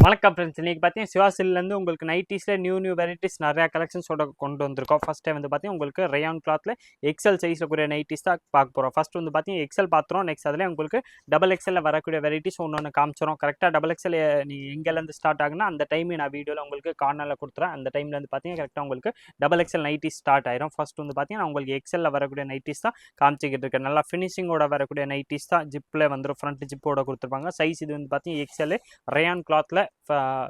வணக்கம் ஃப்ரெண்ட்ஸ், இன்னைக்கு பார்த்தீங்கன்னா சிவாசிலேருந்து உங்களுக்கு நைட்டிஸில் நியூ வெரைட்டிஸ் நிறையா கலெக்ஷன்ஸோட கொண்டு வந்திருக்கோம். ஃபஸ்ட் டைம் வந்து பார்த்தீங்கன்னா உங்களுக்கு ரயான் கிளாத்தில் எக்ஸல் சைஸில் கூடிய நைட்டிஸ் தான் பார்க்க போகிறோம். ஃபஸ்ட் வந்து பார்த்தீங்கன்னா எக்ஸல் பார்த்துறோம். நெக்ஸ்ட் அதில் உங்களுக்கு டபுள் எக்ஸலில் வரக்கூடிய வெரைட்டிஸ் ஒன்று காமிச்சிடும். கரெக்டாக டபுள் எக்ஸல் நீங்கள் எங்கேருந்து ஸ்டார்ட் ஆகுனா அந்த டைம் நான் வீடியோவில் உங்களுக்கு கார்னரில் கொடுத்துறேன். அந்த டைமில் வந்து பார்த்தீங்கன்னா கரெக்டாக உங்களுக்கு டபுள் எக்ஸல் நைட்டிஸ் ஸ்டார்ட் ஆயிரும். ஃபஸ்ட் வந்து பார்த்தீங்கன்னா உங்களுக்கு எக்ஸலில் வரக்கூடிய நைட்டிஸ் தான் காமிச்சிக்கிட்டு இருக்கேன். நல்லா ஃபினிஷிங்கோட வரக்கூடிய நைட்டிஸ் தான் ஜிப்பில் வந்துடும். ஃப்ரண்ட் ஜிப்போட கொடுத்துருப்பாங்க. சைஸ் இது வந்து பார்த்தீங்கன்னா எக்ஸல் ரயான் கிளாத்தில்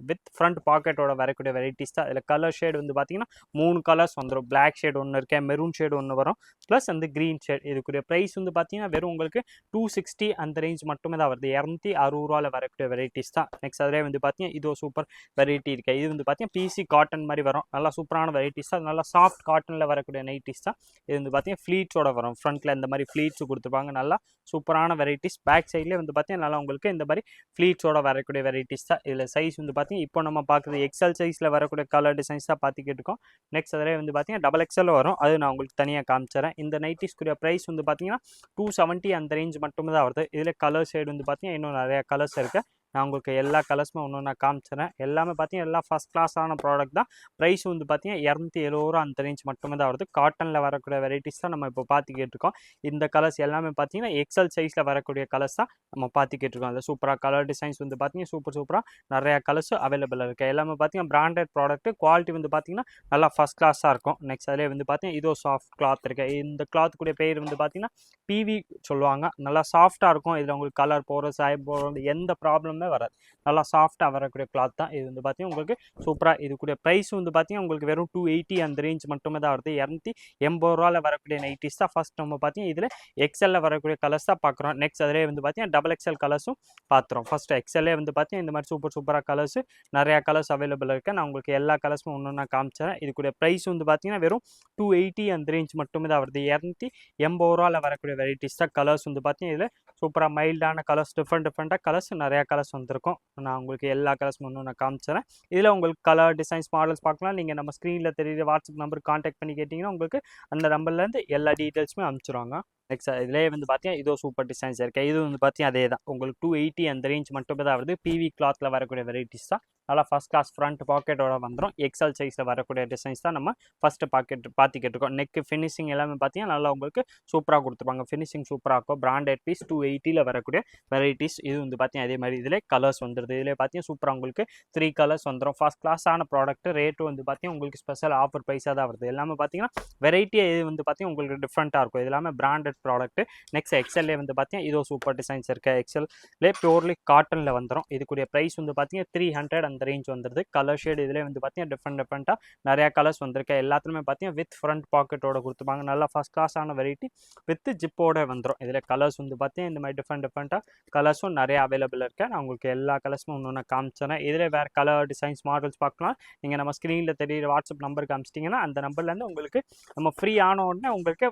வித் ஃப்ரண்ட் பாக்கெட்டோட வரக்கூடிய வெரைட்டிஸ் தான். இதில் கலர் ஷேட் வந்து பார்த்தீங்கன்னா 3 கலர்ஸ் வந்துடும். பிளாக் ஷேட் ஒன்று இருக்கேன், மெரூன் ஷேட் ஒன்று வரும், ப்ளஸ் அந்த க்ரீன் ஷேட். இதுக்குரிய ப்ரைஸ் வந்து பார்த்தீங்கன்னா வெறும் உங்களுக்கு 260 அந்த ரேஞ்ச் மட்டுமே தான் வருது. 260 வரக்கூடிய வெரைட்டிஸ் தான். நெக்ஸ்ட் அதிலே வந்து பார்த்தீங்கன்னா இது சூப்பர் வெரைட்டி இருக்குது. இது வந்து பார்த்தீங்கன்னா பிசி காட்டன் மாதிரி வரும். நல்லா சூப்பரான வெரைட்டிஸ் தான். நல்லா சாஃப்ட் காட்டனில் வரக்கூடிய நைட்டிஸ் தான். இது வந்து பார்த்தீங்கன்னா ஃப்ளீட்ஸோட வரும். ஃப்ரண்ட்டில் இந்த மாதிரி ஃப்ளீட்ஸ் கொடுத்துருப்பாங்க. நல்லா சூப்பரான வெரைட்டிஸ். பேக் சைட்லேயே வந்து பார்த்தீங்கன்னா நல்லா உங்களுக்கு இந்த மாதிரி ஃப்ளீட்ஸோட வரக்கூடிய வெரைட்டிஸ் தான். இதில் சைஸ் வந்து பார்த்தீங்கன்னா இப்போ நம்ம பார்க்குறது எக்ஸல் சைஸில் வரக்கூடிய கலர் டிசைன்ஸ் தான் பார்த்துக்கிட்டு இருக்கோம். நெக்ஸ்ட் அதில் வந்து பார்த்தீங்கன்னா டபுள் எக்ஸல் வரும். அது நான் உங்களுக்கு தனியாக காமிச்சிடறேன். இந்த நைட்டிஸ்க்குரிய ப்ரைஸ் வந்து பார்த்தீங்கன்னா 270 அந்த ரேஞ்ச் மட்டுமே தான் வருது. இதில் கலர் ஷேடு வந்து பார்த்தீங்கன்னா இன்னும் நிறையா கலர்ஸ் இருக்குது. நான் உங்களுக்கு எல்லா கலர்ஸுமே ஒன்று நான் காமிச்சிடறேன். எல்லாமே பார்த்தீங்கன்னா எல்லாம் ஃபஸ்ட் கிளாஸான ப்ராடக்ட் தான். ப்ரைஸ் வந்து பார்த்தீங்கன்னா 270 அந்த ரேஞ்ச் மட்டுமே தான் வருது. காட்டனில் வரக்கூடிய வெரைட்டிஸ் தான் நம்ம இப்போ பார்த்துக்கிட்டு இருக்கோம். இந்த கலர்ஸ் எல்லாமே பார்த்தீங்கன்னா எக்ஸல் சைஸில் வரக்கூடிய கலர்ஸ் தான் நம்ம பார்த்துக்கிட்டு இருக்கோம். அந்த சூப்பராக கலர் டிசைன்ஸ் வந்து பார்த்தீங்கன்னா சூப்பராக நிறையா கலர்ஸ் அவைலபிளாக இருக்குது. எல்லாமே பார்த்தீங்கன்னா பிராண்டட் ப்ராடக்ட். குவாலிட்டி வந்து பார்த்தீங்கன்னா நல்லா ஃபஸ்ட் கிளாஸாக இருக்கும். நெக்ஸ்ட் அதிலே வந்து பார்த்தீங்கன்னா இதோ சாஃப்ட் கிளாத் இருக்குது. இந்த கிளாத் கூடிய பேர் வந்து பார்த்தீங்கன்னா பிவி சொல்லுவாங்க. நல்லா சாஃப்டாக இருக்கும். இதில் உங்களுக்கு கலர் போகிறது, சாயம் போகிறது எந்த ப்ராப்ளமே வராது. நல்லா சாஃப்டாக வரக்கூடிய கிளாத் தான். இது வந்து பார்த்தீங்கன்னா உங்களுக்கு சூப்பராக இதுக்குரிய ப்ரைஸ் வந்து பார்த்தீங்கன்னா உங்களுக்கு வெறும் 280 அந்த ரேஞ்ச் மட்டுமே தான் வருது. 280 வரக்கூடிய நைட்டிஸ் தான். ஃபஸ்ட் நம்ம பார்த்தீங்கன்னா இதில் எக்ஸலில் வரக்கூடிய கலர்ஸ் தான் பார்க்குறோம். நெக்ஸ்ட் அதிலே வந்து பார்த்தீங்கன்னா டபுள் எக்ஸல் கலர்ஸும் பார்த்துறோம். ஃபஸ்ட்டு எக்ஸல்லே வந்து பார்த்தீங்கன்னா இந்த மாதிரி சூப்பராக கலர்ஸ் நிறையா கலர்ஸ் அவைலபிள் இருக்குது. நான் உங்களுக்கு எல்லா கலர்ஸும் ஒன்று நான் காமிச்சேன். இதுக்குரிய ப்ரைஸ் வந்து பார்த்தீங்கன்னா வெறும் 280 அந்த ரேஞ்ச் மட்டுமே தான் வருது. 280 வரக்கூடிய வெரைட்டிஸ் தான். கலர்ஸ் வந்து பார்த்தீங்கன்னா இதில் சூப்பராக மைல்டான கலர்ஸ், டிஃப்ரெண்ட்டாக கலர்ஸ் நிறையா கலர்ஸ் வந்திருக்கும். நான் உங்களுக்கு எல்லா கலர்ஸும் ஒன்று நான் காமிச்சிடறேன். இதில் உங்களுக்கு கலர் டிசைன்ஸ் மாடல்ஸ் பார்க்கலாம். நீங்கள் நம்ம ஸ்க்ரீனில் தெரியுற வாட்ஸ்அப் நம்பருக்கு கான்டாக்ட் பண்ணி கேட்டிங்கன்னா உங்களுக்கு அந்த நம்பர்லேருந்து எல்லா டீட்டெயில்ஸுமே அனுப்பிச்சிடுவாங்க. நெக்ஸ்ட் இதிலே வந்து பார்த்தீங்கன்னா இதோ சூப்பர் டிசைன்ஸ் இருக்குது. இது வந்து பார்த்தீங்கன்னா அதே தான். உங்களுக்கு 280 அந்த ரேஞ்ச் மட்டுமே தான் வருது. பிவி கிளாத்தில் வரக்கூடிய வெரைட்டிஸ் தான். நல்லா ஃபஸ்ட் கிளாஸ் ஃப்ரண்ட் பாக்கெட்டோட வந்துடும். எக்ஸல் சைஸில் வரக்கூடிய டிசைன்ஸ் தான் நம்ம ஃபஸ்ட்டு பார்த்துக்கிட்டு இருக்கோம். நெக்கு ஃபினிஷிங் எல்லாமே பார்த்தீங்கன்னா நல்லா உங்களுக்கு சூப்பராக கொடுத்துருப்பாங்க. ஃபினிஷிங் சூப்பராக இருக்கும். பிராண்டட் பீஸ் 280 வரக்கூடிய வெரைட்டிஸ். இது வந்து பார்த்தீங்கன்னா அதே மாதிரி இதில் கலர்ஸ் வந்துடுது. இதில் பார்த்தீங்கன்னா சூப்பராக உங்களுக்கு 3 கலர்ஸ் வந்துடும். ஃபஸ்ட் கிளாஸான ப்ராடக்ட். ரேட்டு வந்து பார்த்தீங்கன்னா உங்களுக்கு ஸ்பெஷல் ஆஃபர் ப்ரைஸாக தான் வருது. எல்லாமே பார்த்தீங்கன்னா வெரைட்டியாக இது வந்து பார்த்தீங்கன்னா உங்களுக்கு டிஃப்ரெண்ட்டாக இருக்கும். இது எல்லாமே பிராண்டட் ப்ராடக்ட். நெக்ஸ்ட் எக்ஸல்லே வந்து பார்த்தீங்கன்னா இதோ சூப்பர் டிசைன்ஸ் இருக்குது. எக்ஸல்லே பியூர்லி காட்டனில் வந்துடும். இதுக்குரிய ப்ரைஸ் வந்து பார்த்தீங்கன்னா 300 அந்த ரேஞ்ச் வந்துடுது. கலர் ஷேடு இதிலே வந்து பார்த்தீங்கன்னா டிஃப்ரெண்ட்டாக நிறையா கலர்ஸ் வந்திருக்கு. எல்லாத்துலேயுமே பார்த்தீங்கன்னா வித் ஃப்ரண்ட் பாக்கெட்டோட கொடுத்துருப்பாங்க. நல்லா ஃபஸ்ட் கிளாஸான வெரைட்டி வித் ஜிப்போட வந்துடும். இதில் கலர்ஸ் வந்து பார்த்தீங்கன்னா இந்த மாதிரி டிஃப்ரெண்ட்டாக கலர்ஸும் நிறைய அவைலபிள் இருக்குது. நான் உங்களுக்கு எல்லா கலர்ஸும் ஒன்று காமிச்சிடறேன். இதில் வேறு கலர் டிசைன்ஸ் மாடல்ஸ் பார்க்கலாம். நீங்கள் நம்ம ஸ்க்ரீனில் தெரியுற வாட்ஸ்அப் நம்பருக்கு அனுப்பிச்சிட்டிங்கன்னா அந்த நம்பர்லேருந்து உங்களுக்கு நம்ம ஃப்ரீ ஆன உடனே உங்களுக்கு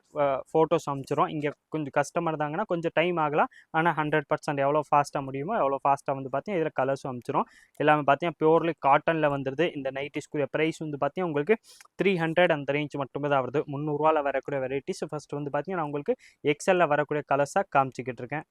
ஃபோட்டோஸ் அனுப்பிச்சிடும். இங்கே கொஞ்சம் கஸ்டமர் தாங்கன்னா கொஞ்சம் டைம் ஆகலாம். ஆனால் 100% எவ்வளோ ஃபாஸ்ட்டாக முடியுமோ எவ்வளோ ஃபாஸ்ட்டாக வந்து பார்த்தீங்கன்னா இதில் கலர்ஸும் அனுப்பிச்சிடும். எல்லாமே பார்த்தீங்கன்னா பியூர்லி காட்டனில் வந்துடுது. இந்த நைட்டிஸ்க்குரிய ப்ரைஸ் வந்து பார்த்தீங்கன்னா உங்களுக்கு 300 அந்த ரேஞ்ச் மட்டுமே தான் வருது. 300 வரக்கூடிய வெரைட்டிஸ். ஃபஸ்ட்டு வந்து பார்த்தீங்கன்னா நான் உங்களுக்கு எக்ஸலில் வரக்கூடிய கலர்ஸாக காமிச்சிக்கிட்டு இருக்கேன்.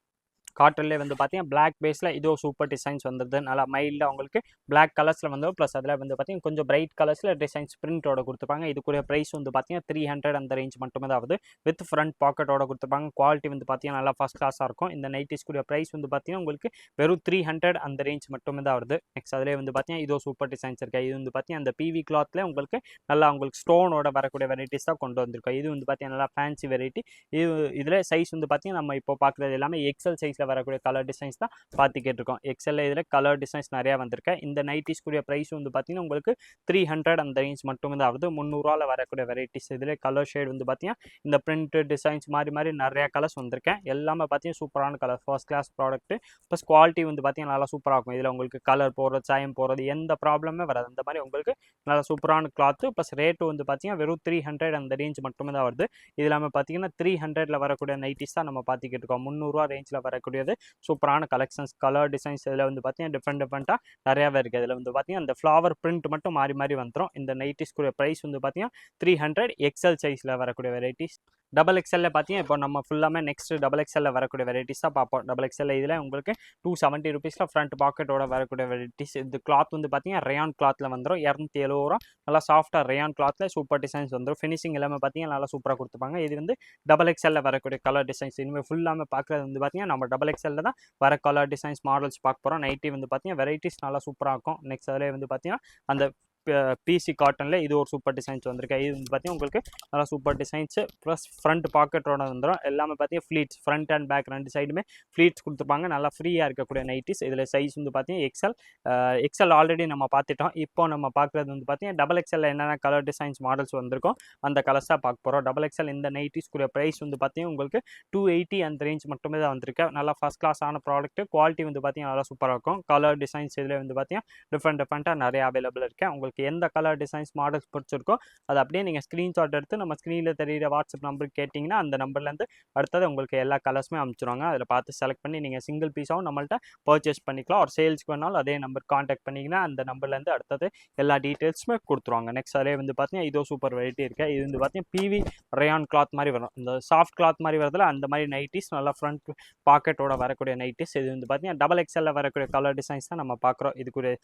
காட்டன்லேயே வந்து பார்த்தீங்கன்னா பிளாக் பேஸில் இதோ சூப்பர் டிசைன்ஸ் வந்துடுது. நல்லா மைல்டாக உங்களுக்கு பிளாக் கலர்ஸில் வந்து ப்ளஸ் அதில் வந்து பார்த்தீங்கன்னா கொஞ்சம் பிரைட் கலர்ஸில் டிசைன்ஸ் பிரிண்டோட கொடுத்துருப்பாங்க. இதுக்குரிய ப்ரைஸ் வந்து பார்த்தீங்கன்னா 300 அந்த ரேஞ்ச் மட்டுமே தான் வருது. வித் ஃப்ரண்ட் பாக்கெட்டோட கொடுத்துருப்பாங்க. குவாலிட்டி வந்து பார்த்தீங்கன்னா நல்லா ஃபஸ்ட் கிளாஸாக இருக்கும். இந்த நைட்டிஸ்க்குரிய ப்ரைஸ் வந்து பார்த்தீங்கன்னா உங்களுக்கு வெறும் 300 அந்த ரேஞ்ச் மட்டுமே தான் வருது. நெக்ஸ்ட் அதிலே வந்து பார்த்தீங்கன்னா இதோ சூப்பர் டிசைன்ஸ் இருக்குது. இது வந்து பார்த்தீங்கன்னா அந்த பிவி கிளாத்தில் உங்களுக்கு நல்லா உங்களுக்கு ஸ்டோனோட வரக்கூடிய வெரைட்டிஸ் தான் கொண்டு வந்திருக்கோம். இது வந்து பார்த்தீங்கன்னா நல்லா ஃபேன்சி வெரைட்டி. இதில் சைஸ் வந்து பார்த்தீங்கன்னா நம்ம இப்போ பார்க்குறது எல்லாமே எக்ஸல் சைஸில் வரக்கூடிய கலர் டிசைன்ஸ் தான் பார்த்துக்கிட்டு இருக்கோம். எக்ஸல்ல இதில் கலர் டிசைன்ஸ் நிறையா வந்திருக்கு. இந்த நைட்டிஸ்க்குரிய ப்ரைஸ் வந்து பார்த்தீங்கன்னா உங்களுக்கு 300 அந்த ரேஞ்ச் மட்டுமே தான் வருது. 300 வரக்கூடிய வெரைட்டிஸ். இதில் கலர் ஷேட் வந்து பார்த்தீங்கன்னா இந்த பிரிண்ட் டிசைன்ஸ் மாதிரி நிறையா கலர்ஸ் வந்திருக்கேன். எல்லாமே பார்த்தீங்கன்னா சூப்பரான colour. First class product. Plus quality வந்து பார்த்தீங்கன்னா நல்லா சூப்பராக இருக்கும். இதில் உங்களுக்கு கலர் போகிறது, சாயம் போகிறது எந்த ப்ராப்ளமே வராது. அந்த மாதிரி உங்களுக்கு நல்லா சூப்பரான கிளாத்து. ப்ளஸ் ரேட்டு வந்து பார்த்தீங்கன்னா வெறும் 300 அந்த ரேஞ்ச் மட்டுமே தான் வருது. இது இல்லாமல் பார்த்தீங்கன்னா 300 வரக்கூடிய நைட்டிஸ் தான் நம்ம பார்த்துக்கிட்டு இருக்கோம். 300 ரேஞ்சில் வரக்கூடியது சூப்பரான கலெக்ஷன்ஸ். கலர் டிசைன்ஸ் இதில் வந்து பார்த்தீங்கன்னா டிஃப்ரெண்ட்டாக நிறையாவே இருக்குது. இதில் வந்து பார்த்தீங்கன்னா அந்த ஃப்ளவர் பிரிண்ட் மட்டும் மாறி வந்துடும். இந்த நைட்டிஸ்க்குரிய ப்ரைஸ் வந்து பார்த்தீங்கன்னா 300 எக்ஸல் சைஸில் வரக்கூடிய வெரைட்டிஸ். டபுள் எக்ஸ்எல்ல பார்த்தீங்கன்னா இப்போ நம்ம ஃபுல்லாமே நெக்ஸ்ட் டபுள் எக்ஸ்எல்ல வரக்கூடிய வெரைட்டிஸ் தான் பார்ப்போம். டபுள் எக்ஸ்எல் இதில் உங்களுக்கு 270 ருபீஸில் ஃப்ரண்ட் பாக்கெட்டோட வரக்கூடிய வெரைட்டிஸ். இது கிளாத் வந்து பார்த்தீங்கன்னா ரயான் கிளாத்தில் வந்துடும். 270 ரூபா. நல்லா சாஃப்டாக ரயான் கிளாத்தில் சூப்பர் டிசைன்ஸ் வந்துடும். ஃபினிஷிங் எல்லாமே பார்த்தீங்கன்னா நல்லா சூப்பராக கொடுத்துப்பாங்க. இது வந்து டபுள் எக்ஸ்எல்ல வரக்கூடிய கலர் டிசைன்ஸ். இனிமேல் ஃபுல்லாமே பார்க்குறது வந்து பார்த்தீங்கன்னா நம்ம டபுள் எக்ஸ்எல்ல தான் வர கலர் டிசைன்ஸ் மாடல்ஸ் பார்க்க போகிறோம். நைட்டி வந்து பார்த்தீங்கன்னா வெரைட்டிஸ் நல்லா சூப்பராக இருக்கும். நெக்ஸ்ட் அதிலே வந்து பார்த்தீங்கன்னா அந்த பிசி காட்டனில் இது ஒரு சூப்பர் டிசைன்ஸ் வந்திருக்கு. இது வந்து பார்த்தீங்கன்னா உங்களுக்கு நல்லா சூப்பர் டிசைன்ஸ் ப்ளஸ் ஃப்ரண்ட் பாக்கெட்டோட வந்துடும். எல்லாமே பார்த்தீங்கன்னா ஃப்ளீட்ஸ் ஃப்ரண்ட் அண்ட் பேக் ரெண்டு சைடுமே ஃப்ளீட்ஸ் கொடுத்துருப்பாங்க. நல்லா ஃப்ரீயாக இருக்கக்கூடிய நைட்டிஸ். இதில் சைஸ் வந்து பார்த்தீங்கன்னா எக்ஸ்எல் ஆல்ரெடி நம்ம பார்த்துட்டோம். இப்போ நம்ம பார்க்குறது வந்து பார்த்தீங்கன்னா டபுள் எக்ஸ்எல்ல என்னென்ன கலர் டிசைன்ஸ் மாடல்ஸ் வந்திருக்கும் அந்த கலர்ஸ் தான் பார்க்க போகிறோம். டபுள் எக்ஸ்எல் இந்த நைட்டிஸ்க்குரிய ப்ரைஸ் வந்து பார்த்தீங்கன்னா உங்களுக்கு 280 அந்த ரேஞ்ச் மட்டுமே தான் வந்திருக்கு. நல்லா ஃபஸ்ட் கிளாஸான ப்ராடக்ட். குவாலிட்டி வந்து பார்த்தீங்கன்னா நல்லா சூப்பராக இருக்கும். கலர் டிசைன்ஸ் இதில் வந்து பார்த்தீங்கன்னா டிஃப்ரெண்ட்டாக நிறைய அவைலபிள் இருக்குது. உங்களுக்கு எந்த கலர் டிசைன்ஸ் மாடல்ஸ் பிடிச்சிருக்கோ அதை அப்படியே நீங்கள் ஸ்க்ரீன்ஷாட் எடுத்து நம்ம ஸ்க்ரீனில் தெரியிற வாட்ஸ்அப் நம்பருக்கு கேட்டிங்கன்னா அந்த நம்பர்லேருந்து அடுத்தது உங்களுக்கு எல்லா கலர்ஸுமே அனுப்பிச்சிடுவாங்க. அதில் பார்த்து செலக்ட் பண்ணி நீங்கள் சிங்கிள் பீஸாகவும் நம்மள்ட்ட பர்ச்சேஸ் பண்ணிக்கலாம். ஒரு சேல்ஸ்க்கு வேணாலும் அதே நம்பர் காண்டாக்ட் பண்ணிங்கன்னா அந்த நம்பர்லேருந்து அடுத்தது எல்லா டீட்டெயில்ஸுமே கொடுத்துருவாங்க. நெக்ஸ்ட் அதே வந்து பார்த்தீங்கன்னா இதோ சூப்பர் வெரைட்டி இருக்குது. இது வந்து பார்த்தீங்கன்னா பிவி ரயான் கிளாத் மாதிரி வரும். இந்த சாஃப்ட் கிளாத் மாதிரி வரதில் அந்த மாதிரி நைட்டிஸ் நல்லா ஃப்ரண்ட் பாக்கெட்டோட வரக்கூடிய நைட்டிஸ். இது வந்து பார்த்தீங்கன்னா டபுள் எக்ஸ்எல்ல வரக்கூடிய கலர் டிசைன்ஸ் தான் நம்ம பார்க்குறோம். இதுக்கு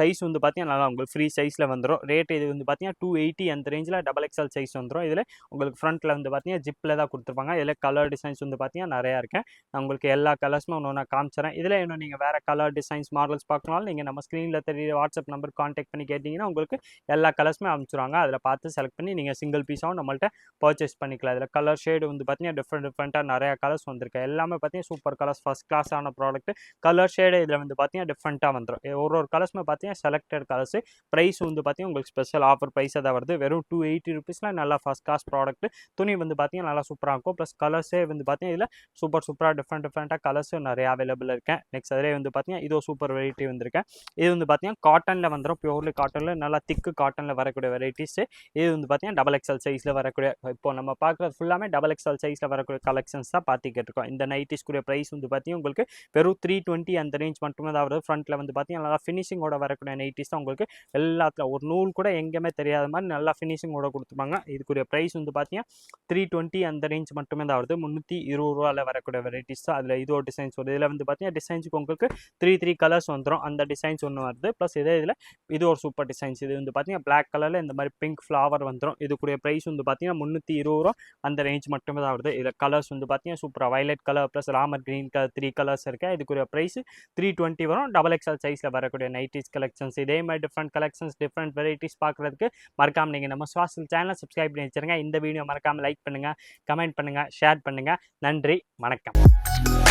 சைஸ் வந்து பார்த்தீங்கன்னா நல்லா உங்களுக்கு ஃப்ரீ சைஸில் வந்துடும். ரேட் இது வந்து பார்த்தீங்கன்னா 280 அந்த ரேஞ்சில் டபுள் எக்ஸ்எல் சைஸ் வந்துடும். இதில் உங்களுக்கு ஃப்ரண்ட்டில் வந்து பார்த்தீங்கன்னா ஜிப்பில் தான் கொடுத்துருப்பாங்க. இதில் கலர் டிசைன்ஸ் வந்து பார்த்தீங்கன்னா நிறையா இருக்குது. நான் உங்களுக்கு எல்லா கலர்ஸுமே ஒன்று நான் காமிச்சிடறேன். இதில் இன்னும் நீங்கள் வேறு கலர் டிசைன்ஸ் மாடல்ஸ் பார்க்கணும்னாலும் நீங்கள் நம்ம ஸ்க்ரீனில் தெரியுற வாட்ஸ்அப் நம்பர் காண்டாக்ட் பண்ணி கேட்டிங்கன்னா உங்களுக்கு எல்லா கலர்ஸுமே அனுப்பிச்சிடுவாங்க. அதில் பார்த்து செலக்ட் பண்ணி நீங்கள் சிங்கிள் பீஸாகவும் நம்மள்ட்ட பர்ச்சேஸ் பண்ணிக்கலாம். இதில் கலர் ஷேடு வந்து பார்த்தீங்கன்னா டிஃப்ரெண்ட்டாக நிறையா கலர்ஸ் வந்திருக்கு. எல்லாமே பார்த்தீங்கன்னா சூப்பர் கலர்ஸ் ஃபஸ்ட் கிளாஸான ப்ராடக்ட். கலர் ஷேடு இதில் வந்து பார்த்தீங்கன்னா டிஃப்ரெண்ட்டாக வந்துடும். ஒரு கலர்ஸுமே பார்த்தீங்கன்னா செலக்டட் கலர்ஸ். ப்ரைஸ் வந்து பார்த்தீங்கன்னா உங்களுக்கு ஸ்பெஷல் ஆஃபர் ப்ரைஸாக தான் வருது. வெறும் 280 ருபீஸில் நல்லா ஃபஸ்ட் கிளாஸ் ப்ராடக்ட். துணி வந்து பார்த்தீங்கன்னா நல்லா சூப்பராக இருக்கும். ப்ளஸ் கலர்ஸே வந்து பார்த்தீங்கன்னா இதில் சூப்பராக டிஃப்ரெண்ட்டாக கலர்ஸும் நிறைய அவைலபிள் இருக்கேன். நெக்ஸ்ட் அதிலே வந்து பார்த்தீங்கன்னா இதோ சூப்பர் வெரைட்டி வந்திருக்கேன். இது வந்து பார்த்தீங்கன்னா காட்டனில் வந்துடும். பியூர்லி காட்டனில் நல்லா திக்கு காட்டனில் வரக்கூடிய வெரைட்டிஸ். இது வந்து பார்த்தீங்கன்னா டபுள் எக்ஸ்எல் சைஸில் வரக்கூடிய இப்போ நம்ம பார்க்குறது ஃபுல்லாமே டபுள் எக்ஸ்எல் சைஸில் வரக்கூடிய கலெக்ஷன்ஸ் தான் பார்த்துக்கிட்டு இருக்கோம். இந்த நைட்டிஸ்க்குரிய ப்ரைஸ் வந்து பார்த்தீங்கன்னா உங்களுக்கு வெறும் 320 அந்த ரேஞ்ச் மட்டுமே தான் வருது. ஃப்ரண்ட்டில் வந்து பார்த்தீங்கன்னா நல்லா ஃபினிஷிங்கோட வரக்கூடிய நைட்டிஸ் தான் உங்களுக்கு எல்லாத்துல ஒரு நூல் கூட எங்கேயுமே தெரியாத மாதிரி நல்லா ஃபினிஷிங்கோட கொடுத்துருப்பாங்க. இதுக்குரிய ப்ரைஸ் வந்து பார்த்தீங்கன்னா 320 அந்த ரேஞ்ச் மட்டுமே தான் வருது. 320 ரூபாயில் வரக்கூடிய வெரைட்டிஸ் தான். அதில் இது ஒரு டிசைன்ஸ் வருது. இதில் வந்து பார்த்தீங்கன்னா டிசைன்ஸுக்கு உங்களுக்கு 3 கலர்ஸ் வந்துடும். அந்த டிசைன்ஸ் ஒன்று வருது. ப்ளஸ் இதில் இது ஒரு சூப்பர் டிசைன்ஸ். இது வந்து பார்த்தீங்கன்னா பிளாக் கலரில் இந்த மாதிரி பிங்க் ஃப்ளவர் வந்துடும். இதுக்குரிய ப்ரைஸ் வந்து பார்த்தீங்கன்னா 320 ரூபா அந்த ரேஞ்ச் மட்டுமே தான் வருது. இதில் கலர்ஸ் வந்து பார்த்தீங்கன்னா சூப்பராக violet colour plus Ramar green colour 3 colours இருக்குது. இதுக்குரிய ப்ரைஸ் 320 வரும். டபுள் எக்ஸ்எல் சைஸில் வரக்கூடிய நைட்டிஸ் கலெக்ஷன்ஸ் இதே மாதிரி டிஃப்ரெண்ட் கலெக்ஷன்ஸ் டிஃப்ரெண்ட் வெரைட்டிஸ் பார்க்குறதுக்கு மறக்காமல் நீங்கள் நம்ம சுவாசல் சேனலை சப்ஸ்கிரைப் பண்ணி வச்சுருங்க. இந்த வீடியோ மறக்காமல் லைக் பண்ணுங்கள், கமெண்ட் பண்ணுங்கள், ஷேர் பண்ணுங்கள். நன்றி, வணக்கம்.